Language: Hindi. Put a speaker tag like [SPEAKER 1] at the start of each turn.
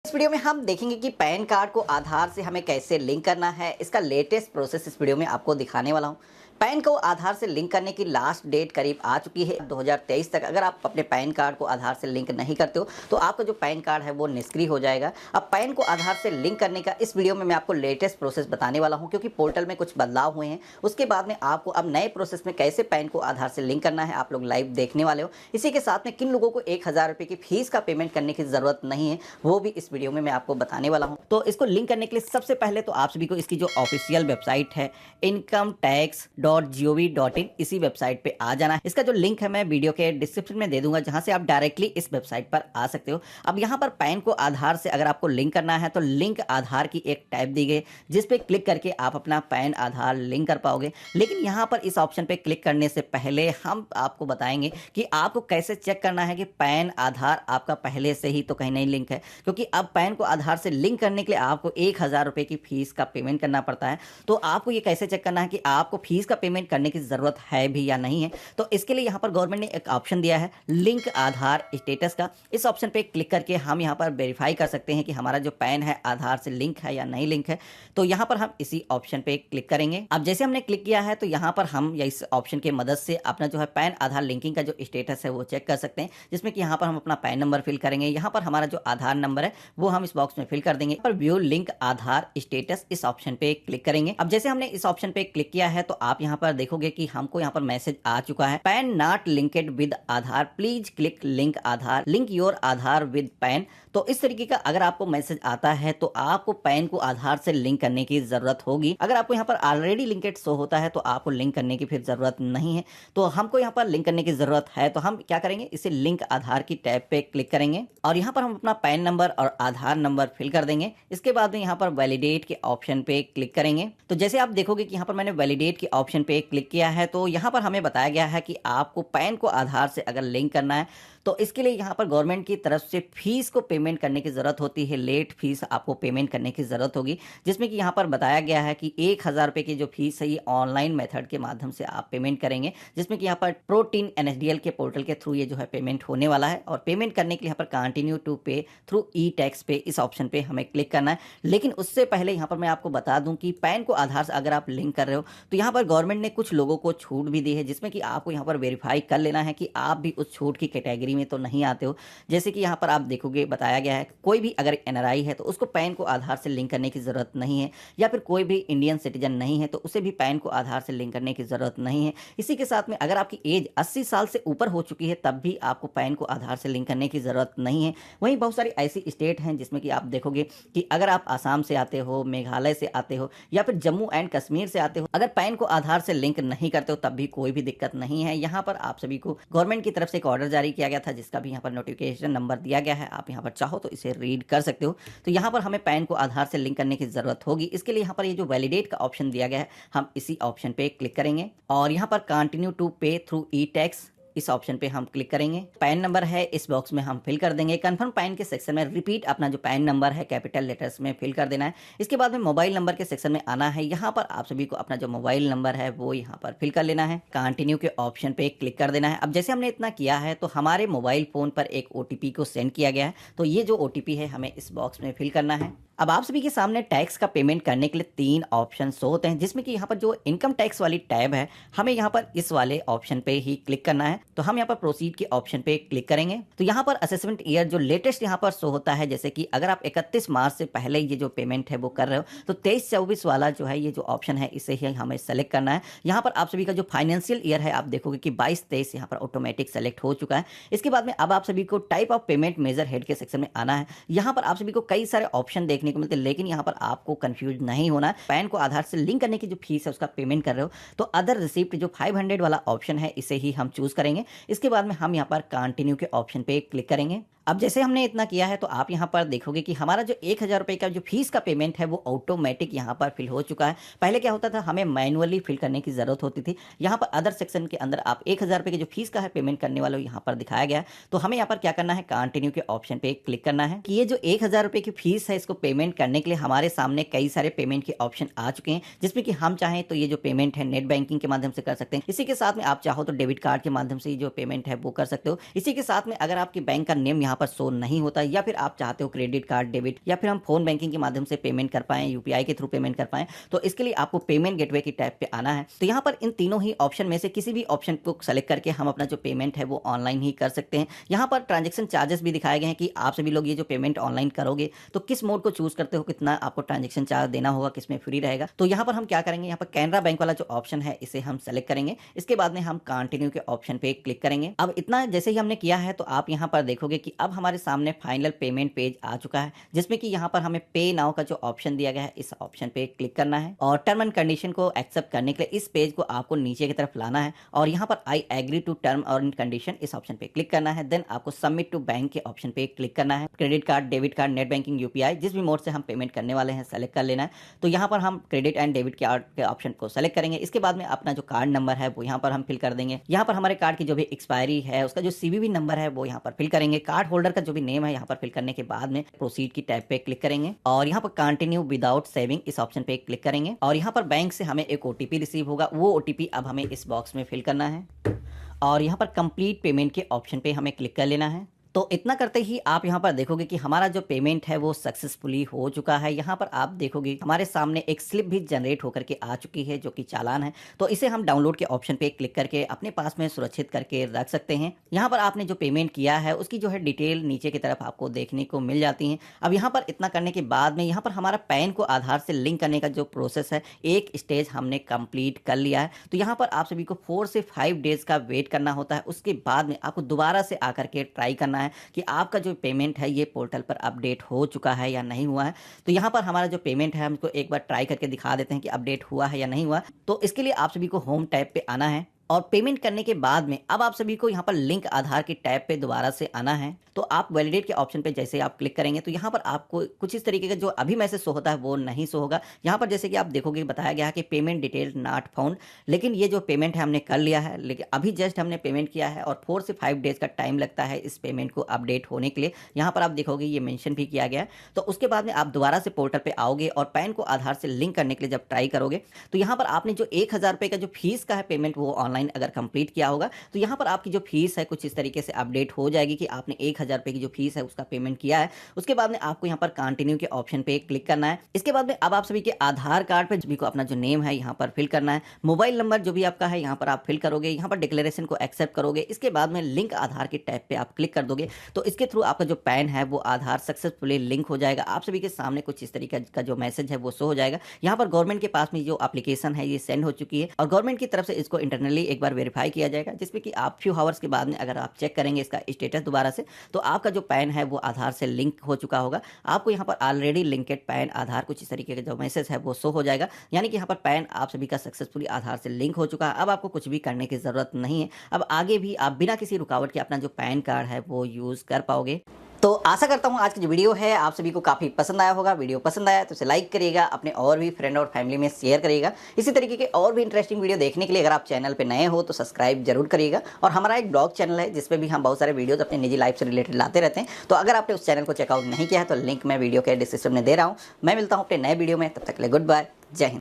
[SPEAKER 1] इस वीडियो में हम देखेंगे कि पैन कार्ड को आधार से हमें कैसे लिंक करना है। इसका लेटेस्ट प्रोसेस इस वीडियो में आपको दिखाने वाला हूं। पैन को आधार से लिंक करने की लास्ट डेट करीब आ चुकी है 2023 तक। अगर आप अपने पैन कार्ड को आधार से लिंक नहीं करते हो तो आपका जो पैन कार्ड है वो निष्क्रिय हो जाएगा। अब पैन को आधार से लिंक करने का इस वीडियो में मैं आपको लेटेस्ट प्रोसेस बताने वाला हूं, क्योंकि पोर्टल में कुछ बदलाव हुए हैं। उसके बाद में आपको अब नए प्रोसेस में कैसे पैन को आधार से लिंक करना है आप लोग लाइव देखने वाले हो। इसी के साथ में किन लोगों को 1000 रुपये की फीस का पेमेंट करने की जरूरत नहीं है वो भी इस वीडियो में मैं आपको बताने वाला हूं। तो इसको लिंक करने के लिए सबसे पहले तो आप सभी को इसकी जो ऑफिशियल वेबसाइट है incometax.gov.in इसी वेबसाइट पे आ जाना है। इसका जो लिंक है मैं वीडियो के डिस्क्रिप्शन में दे दूंगा, जहां से आप डायरेक्टली इस वेबसाइट पर आ सकते हो। अब यहाँ पर पैन को आधार से अगर आपको लिंक करना है तो लिंक आधार की एक टैब दी गई, जिस पे क्लिक करके आप अपना पैन आधार लिंक कर पाओगे। लेकिन यहाँ पर इस ऑप्शन पे क्लिक करने से पहले हम आपको बताएंगे कि आपको कैसे चेक करना है कि पैन आधार आपका पहले से ही तो कहीं नहीं लिंक है, क्योंकि अब पैन को आधार से लिंक करने के लिए आपको 1000 रुपये की फीस का पेमेंट करना पड़ता है। तो आपको ये कैसे चेक करना है कि आपको फीस का पेमेंट करने की जरूरत है भी या नहीं है। तो इसके लिए यहाँ पर गवर्नमेंट ने एक ऑप्शन दिया है लिंक आधार स्टेटस का। इस ऑप्शन पे क्लिक करके हम यहाँ पर वेरीफाई कर सकते हैं कि हमारा जो पैन है आधार से लिंक है या नहीं लिंक है। तो यहाँ पर हम इसी ऑप्शन पे क्लिक करेंगे। अब जैसे हमने क्लिक किया है तो यहाँ पर हम इस ऑप्शन की मदद से अपना जो है पैन आधार लिंकिंग का जो स्टेटस है वो चेक कर सकते हैं, जिसमें कि यहाँ पर हम अपना पैन नंबर फिल करेंगे। यहाँ पर हमारा जो आधार नंबर है वो हम इस बॉक्स में फिल कर देंगे। पर व्यू लिंक आधार स्टेटस इस ऑप्शन पे क्लिक करेंगे। अब जैसे हमने इस ऑप्शन पे क्लिक किया है तो आप यहाँ पर देखोगे कि हमको यहाँ पर मैसेज आ चुका है, pan not linked with Aadhaar, please click link Aadhaar, link your Aadhaar with pan. तो इस तरीके का अगर आपको मैसेज आता है तो आपको पैन को आधार से लिंक करने की जरूरत होगी। अगर आपको यहाँ पर ऑलरेडी लिंकेड शो होता है तो आपको लिंक करने की फिर जरूरत नहीं है। तो हमको यहाँ पर लिंक करने की जरूरत है, तो हम क्या करेंगे, इसे लिंक आधार की टैब पे क्लिक करेंगे और यहाँ पर हम अपना पैन नंबर और आधार नंबर फिल कर देंगे। इसके बाद में यहाँ पर वैलिडेट के ऑप्शन पे क्लिक करेंगे। तो जैसे आप देखोगे कि यहाँ पर मैंने वैलिडेट के ऑप्शन पे क्लिक किया है तो यहाँ पर हमें बताया गया है कि आपको पैन को आधार से अगर लिंक करना है तो इसके लिए यहाँ पर गवर्नमेंट की तरफ से फीस को पेमेंट करने की जरूरत होती है। लेट फीस आपको पेमेंट करने की जरूरत होगी, जिसमें कि यहाँ पर बताया गया है कि 1000 रुपये की जो फीस है ये ऑनलाइन मेथड के माध्यम से आप पेमेंट करेंगे, जिसमें कि यहाँ पर प्रोटीन NSDL के पोर्टल के थ्रू ये जो है पेमेंट होने वाला है। और पेमेंट करने के लिए यहाँ पर कंटिन्यू टू पे थ्रू ई-टैक्स पे इस ऑप्शन पे हमें क्लिक करना है। लेकिन उससे पहले यहाँ पर मैं आपको बता दूं कि पैन को आधार से अगर आप लिंक कर रहे हो तो यहाँ पर गवर्नमेंट ने कुछ लोगों को छूट भी दी है, जिसमें कि आपको यहाँ पर वेरीफाई कर लेना है कि आप भी उस छूट की कैटेगरी में तो नहीं आते हो। जैसे कि यहाँ पर आप देखोगे बताया गया है कोई भी अगर NRI है तो उसको पैन को आधार से लिंक करने की जरूरत नहीं है, या फिर कोई भी इंडियन सिटीजन नहीं है तो उसे भी पैन को आधार से लिंक करने की जरूरत नहीं है। इसी के साथ में अगर आपकी एज 80 साल से ऊपर हो चुकी है तब भी आपको पैन को आधार से लिंक करने की जरूरत नहीं है। वहीं बहुत सारी ऐसी स्टेट हैं जिसमें कि आप देखोगे कि अगर आप आसाम से आते हो, मेघालय से आते हो या फिर जम्मू एंड कश्मीर से आते हो, अगर पैन को आधार से लिंक नहीं करते हो तब भी कोई भी दिक्कत नहीं है। यहाँ पर आप सभी को गवर्नमेंट की तरफ से एक ऑर्डर जारी किया गया था, जिसका भी यहाँ पर नोटिफिकेशन नंबर दिया गया है। आप यहाँ पर चाहो तो इसे रीड कर सकते हो। तो यहाँ पर हमें पैन को आधार से लिंक करने की जरूरत होगी। इसके लिए यहाँ पर ये जो वैलिडेट का ऑप्शन दिया गया है हम इसी ऑप्शन पे क्लिक करेंगे और यहाँ पर कंटिन्यू टू पे थ्रू ई-टैक्स इस ऑप्शन पे हम क्लिक करेंगे। पैन नंबर है इस बॉक्स में हम फिल कर देंगे। कंफर्म पैन के सेक्शन में रिपीट अपना जो पैन नंबर है कैपिटल लेटर्स में फिल कर देना है। इसके बाद में मोबाइल नंबर के सेक्शन में आना है। यहाँ पर आप सभी को अपना जो मोबाइल नंबर है वो यहाँ पर फिल कर लेना है। कंटिन्यू के ऑप्शन पे क्लिक कर देना है। अब जैसे हमने इतना किया है तो हमारे मोबाइल फोन पर एक OTP को सेंड किया गया है, तो ये जो OTP है हमें इस बॉक्स में फिल करना है। अब आप सभी के सामने टैक्स का पेमेंट करने के लिए 3 ऑप्शन शो होते हैं, जिसमें कि यहाँ पर जो इनकम टैक्स वाली टैब है हमें यहाँ पर इस वाले ऑप्शन पे ही क्लिक करना है। तो हम यहाँ पर प्रोसीड के ऑप्शन पे क्लिक करेंगे। तो यहाँ पर असेसमेंट ईयर जो लेटेस्ट यहाँ पर शो होता है, जैसे कि अगर आप 31 मार्च से पहले ये जो पेमेंट है वो कर रहे हो तो 23-24 वाला जो है ये जो ऑप्शन है इसे ही हमें सेलेक्ट करना है। यहाँ पर आप सभी का जो फाइनेंशियल ईयर है आप देखोगे कि 22-23 यहाँ पर ऑटोमेटिक सेलेक्ट हो चुका है। इसके बाद में अब आप सभी को type of payment major head के सेक्शन में आना है। यहाँ पर आप सभी को कई सारे ऑप्शन देखने को मिलते हैं, लेकिन यहाँ पर आपको कंफ्यूज नहीं होना है। पैन को आधार से लिंक करने की जो फीस है उसका पेमेंट कर रहे हो तो अदर रिसिप्ट जो 500 वाला ऑप्शन है इसे ही हम चूज करेंगे। इसके बाद में हम यहाँ पर कंटिन्यू के ऑप्शन पे क्लिक करेंगे। अब जैसे हमने इतना किया है तो आप यहाँ पर देखोगे कि हमारा जो 1000 रुपये का जो फीस का पेमेंट है वो ऑटोमेटिक यहाँ पर फिल हो चुका है। पहले क्या होता था, हमें मैनुअली फिल करने की जरूरत होती थी। यहाँ पर अदर सेक्शन के अंदर आप 1000 रुपये की जो फीस का है पेमेंट करने वालों यहाँ पर दिखाया गया है। तो हमें यहाँ पर क्या करना है, कंटिन्यू के ऑप्शन पे क्लिक करना है कि ये जो 1000 रुपये की फीस है इसको पेमेंट करने के लिए हमारे सामने कई सारे पेमेंट के ऑप्शन आ चुके हैं, जिसमें कि हम चाहें तो ये जो पेमेंट है नेट बैंकिंग के माध्यम से कर सकते हैं। इसी के साथ में आप चाहो तो डेबिट कार्ड के माध्यम से जो पेमेंट है वो कर सकते हो। इसी के साथ में अगर आपके बैंक का नेम यहाँ पर शो नहीं होता, या फिर आप चाहते हो क्रेडिट कार्ड, डेबिट या फिर हम फोन बैंकिंग के माध्यम से पेमेंट कर पाएँ, यूपीआई के थ्रू पेमेंट कर पाएँ, तो इसके लिए आपको पेमेंट गेटवे की टैब पे आना है। तो यहाँ पर इन तीनों ही ऑप्शन में से किसी भी ऑप्शन को सेलेक्ट करके हम अपना जो पेमेंट है वो ऑनलाइन ही कर सकते हैं। यहाँ पर ट्रांजैक्शन चार्जेस भी दिखाए गए हैं कि आप सभी लोग ये जो पेमेंट ऑनलाइन करोगे तो किस मोड को चूज करते हो, कितना आपको ट्रांजैक्शन चार्ज देना होगा, किसमें फ्री रहेगा। तो यहाँ पर हम क्या करेंगे, यहाँ पर कैनरा बैंक वाला जो ऑप्शन है इसे हम सेलेक्ट करेंगे। इसके बाद में हम कंटिन्यू के ऑप्शन पे क्लिक करेंगे। अब इतना जैसे ही हमने किया है तो आप यहाँ पर देखोगे कि अब हमारे सामने फाइनल पेमेंट पेज आ चुका है, जिसमें कि यहाँ पर हमें पे नाउ का जो ऑप्शन दिया गया है इस ऑप्शन पे क्लिक करना है और टर्म एंड कंडीशन को एक्सेप्ट करने के लिए इस पेज को आपको नीचे की तरफ लाना है और यहाँ पर आई एग्री टू टर्म और कंडीशन इस ऑप्शन पे क्लिक करना है। देन आपको सबमिट टू बैंक के ऑप्शन पे क्लिक करना है। Credit card, debit card, net banking, UPI जिस भी मोड से हम पेमेंट करने वाले हैं सेलेक्ट कर लेना है। तो यहाँ पर हम क्रेडिट एंड डेबिट कार्ड के ऑप्शन को सेलेक्ट करेंगे। इसके बाद में अपना जो कार्ड नंबर है वो यहाँ पर हम फिल कर देंगे। यहाँ पर हमारे कार्ड की जो भी एक्सपायरी है उसका जो सीवीवी नंबर है वो यहाँ पर फिल करेंगे। कार्ड होल्डर का जो भी नेम है यहाँ पर फिल करने के बाद में प्रोसीड की टैब पे क्लिक करेंगे और यहाँ पर कंटिन्यू विदाउट सेविंग इस ऑप्शन पे क्लिक करेंगे और यहाँ पर बैंक से हमें एक ओटीपी रिसीव होगा। वो ओटीपी अब हमें इस बॉक्स में फिल करना है और यहाँ पर कंप्लीट पेमेंट के ऑप्शन पे हमें क्लिक कर लेना है। तो इतना करते ही आप यहाँ पर देखोगे कि हमारा जो पेमेंट है वो सक्सेसफुली हो चुका है। यहाँ पर आप देखोगे हमारे सामने एक स्लिप भी जनरेट होकर के आ चुकी है जो कि चालान है। तो इसे हम डाउनलोड के ऑप्शन पे क्लिक करके अपने पास में सुरक्षित करके रख सकते हैं। यहाँ पर आपने जो पेमेंट किया है उसकी जो है डिटेल नीचे की तरफ आपको देखने को मिल जाती है। अब यहाँ पर इतना करने के बाद में यहाँ पर हमारा पैन को आधार से लिंक करने का जो प्रोसेस है एक स्टेज हमने कंप्लीट कर लिया है। तो यहाँ पर आप सभी को 4 से 5 डेज का वेट करना होता है। उसके बाद में आपको दोबारा से आकर के ट्राई करना है कि आपका जो पेमेंट है ये पोर्टल पर अपडेट हो चुका है या नहीं हुआ है। तो यहाँ पर हमारा जो पेमेंट है हमको एक बार ट्राई करके दिखा देते हैं कि अपडेट हुआ है या नहीं हुआ। तो इसके लिए आप सभी को होम टैब पे आना है और पेमेंट करने के बाद में अब आप सभी को यहाँ पर लिंक आधार की टैब पे दोबारा से आना है। तो आप वैलिडेट के ऑप्शन पे जैसे आप क्लिक करेंगे तो यहाँ पर आपको कुछ इस तरीके का जो अभी मैसेज शो होता है वो नहीं शो होगा। यहाँ पर जैसे कि आप देखोगे बताया गया है कि पेमेंट डिटेल नॉट फाउंड, लेकिन ये जो पेमेंट है हमने कर लिया है, लेकिन अभी जस्ट हमने पेमेंट किया है और 4 से 5 डेज का टाइम लगता है इस पेमेंट को अपडेट होने के लिए। यहाँ पर आप देखोगे ये मेंशन भी किया गया है। तो उसके बाद में आप दोबारा से पोर्टल पे आओगे और पैन को आधार से लिंक करने के लिए जब ट्राई करोगे तो यहाँ पर आपने जो 1000 रुपये का जो फीस का है पेमेंट वो ऑनलाइन अगर कंप्लीट किया होगा तो यहाँ पर आपकी जो फीस है कुछ इस तरीके से अपडेट हो जाएगी कि आपने 1000 रुपये की जो फीस है उसका पेमेंट किया है। उसके बाद में आपको यहाँ पर कंटिन्यू के ऑप्शन पे क्लिक करना है। इसके बाद में अब आप सभी के आधार कार्ड पे सभी को अपना जो नेम है यहाँ पर फिल करना है। मोबाइल नंबर जो भी आपका है यहाँ पर आप फिल करोगे। यहाँ पर डिक्लेरेशन को एक्सेप्ट करोगे। इसके बाद में लिंक आधार के टैब पे आप क्लिक कर दोगे तो इसके थ्रू आपका जो पैन है वो आधार सक्सेसफुली लिंक हो जाएगा। आप सभी के सामने कुछ इस तरीके का जो मैसेज है वो शो हो जाएगा। यहाँ पर गवर्नमेंट के पास में जो एप्लीकेशन है ये सेंड हो चुकी है और गवर्नमेंट की तरफ से इसको इंटरनली एक बार वेरीफाई किया जाएगा, जिसमें कि आप फ्यू आवर्स के बाद में अगर आप चेक करेंगे इसका स्टेटस दोबारा से तो आपका जो पैन है वो आधार से लिंक हो चुका होगा। आपको यहाँ पर ऑलरेडी लिंकेड पैन आधार कुछ इस तरीके का जो मैसेज है वो शो हो जाएगा, यानी कि यहाँ पर पैन आप सभी का सक्सेसफुली आधार से लिंक हो चुका है। अब आपको कुछ भी करने की जरूरत नहीं है। अब आगे भी आप बिना किसी रुकावट के अपना जो पैन कार्ड है वो यूज कर पाओगे। तो आशा करता हूँ आज की जो वीडियो है आप सभी को काफ़ी पसंद आया होगा। वीडियो पसंद आया तो इसे लाइक करिएगा, अपने और भी फ्रेंड और फैमिली में शेयर करिएगा। इसी तरीके के और भी इंटरेस्टिंग वीडियो देखने के लिए अगर आप चैनल पे नए हो तो सब्सक्राइब जरूर करिएगा। और हमारा एक ब्लॉग चैनल है जिसपे भी हम बहुत सारे वीडियोस अपनी निजी लाइफ से रिलेटेड लाते रहते हैं। तो अगर आपने उस चैनल को चेकआउट नहीं किया है तो लिंक मैं वीडियो के डिस्क्रिप्शन में दे रहा हूँ। मैं मिलता हूँ अपने नए वीडियो में, तब तक के लिए गुड बाय, जय हिंद।